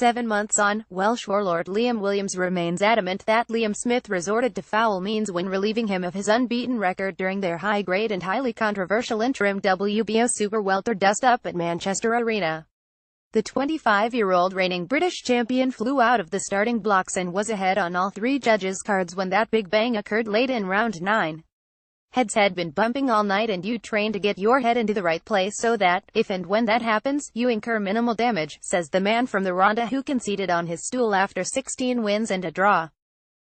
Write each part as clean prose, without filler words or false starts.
7 months on, Welsh warlord Liam Williams remains adamant that Liam Smith resorted to foul means when relieving him of his unbeaten record during their high-grade and highly controversial interim WBO Super Welter dust-up at Manchester Arena. The 25-year-old reigning British champion flew out of the starting blocks and was ahead on all three judges' cards when that big bang occurred late in round 9. Heads had been bumping all night, and you train to get your head into the right place so that, if and when that happens, you incur minimal damage, says the man from the Ronda who conceded on his stool after 16 wins and a draw.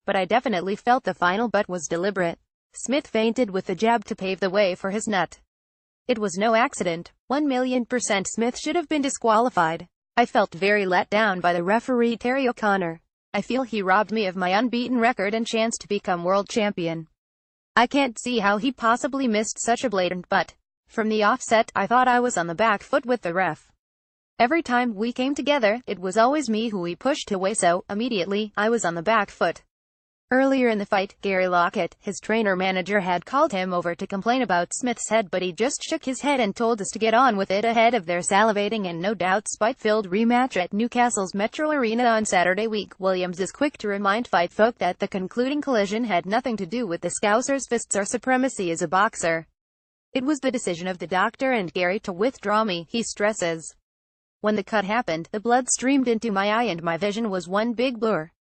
But I definitely felt the final butt was deliberate. Smith feinted with the jab to pave the way for his nut. It was no accident. 1,000,000% Smith should have been disqualified. I felt very let down by the referee Terry O'Connor. I feel he robbed me of my unbeaten record and chance to become world champion. I can't see how he possibly missed such a blatant butt. From the offset, I thought I was on the back foot with the ref. Every time we came together, it was always me who he pushed away, so, immediately, I was on the back foot. Earlier in the fight, Gary Lockett, his trainer-manager, had called him over to complain about Smith's head, but he just shook his head and told us to get on with it ahead of their salivating and no doubt spite-filled rematch at Newcastle's Metro Arena on Saturday week. Williams is quick to remind fight folk that the concluding collision had nothing to do with the Scouser's fists or supremacy as a boxer. It was the decision of the doctor and Gary to withdraw me, he stresses. When the cut happened, the blood streamed into my eye and my vision was one big blur.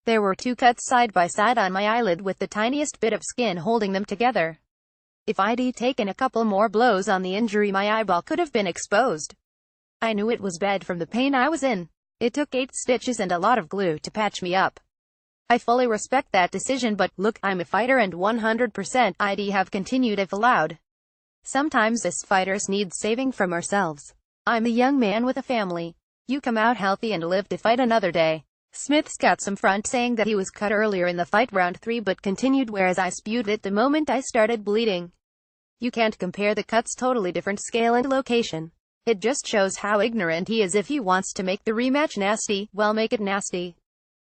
There were 2 cuts side by side on my eyelid with the tiniest bit of skin holding them together. If I'd taken a couple more blows on the injury, my eyeball could have been exposed. I knew it was bad from the pain I was in. It took 8 stitches and a lot of glue to patch me up. I fully respect that decision, but, look, I'm a fighter and 100% I'd have continued if allowed. Sometimes us fighters need saving from ourselves. I'm a young man with a family. You come out healthy and live to fight another day. Smith's got some front saying that he was cut earlier in the fight, round 3, but continued, whereas I spewed it the moment I started bleeding. You can't compare the cuts, totally different scale and location. It just shows how ignorant he is. If he wants to make the rematch nasty, well, make it nasty.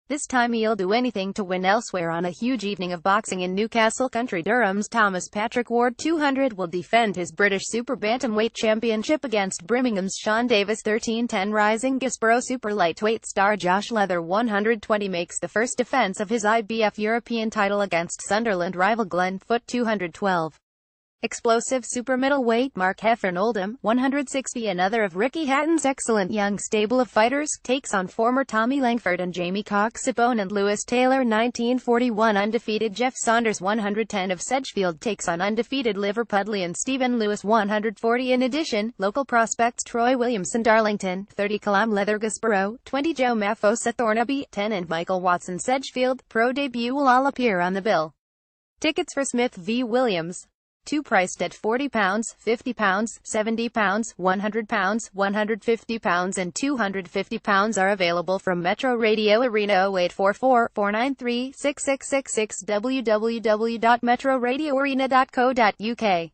This time he'll do anything to win. Elsewhere on a huge evening of boxing in Newcastle Country, Durham's Thomas Patrick Ward 200 will defend his British Super Bantamweight Championship against Birmingham's Sean Davis 13-10. Rising Guisborough Super Lightweight star Josh Leather 120 makes the first defense of his IBF European title against Sunderland rival Glenn Foote 212. Explosive super middleweight Mark Heffern Oldham 160, another of Ricky Hatton's excellent young stable of fighters, takes on former Tommy Langford and Jamie Cox opponent Lewis Taylor 1941. Undefeated Jeff Saunders 110 of Sedgefield takes on undefeated Liverpudlian Stephen Lewis 140. In addition, local prospects Troy Williamson Darlington 30, Callum Leather Guisborough 20, Joe Maffosa Thornaby 10 and Michael Watson Sedgefield pro debut will all appear on the bill. Tickets for Smith v. Williams 2 priced at £40, £50, £70, £100, £150 and £250 are available from Metro Radio Arena. 0844 493 6666 www.metroradioarena.co.uk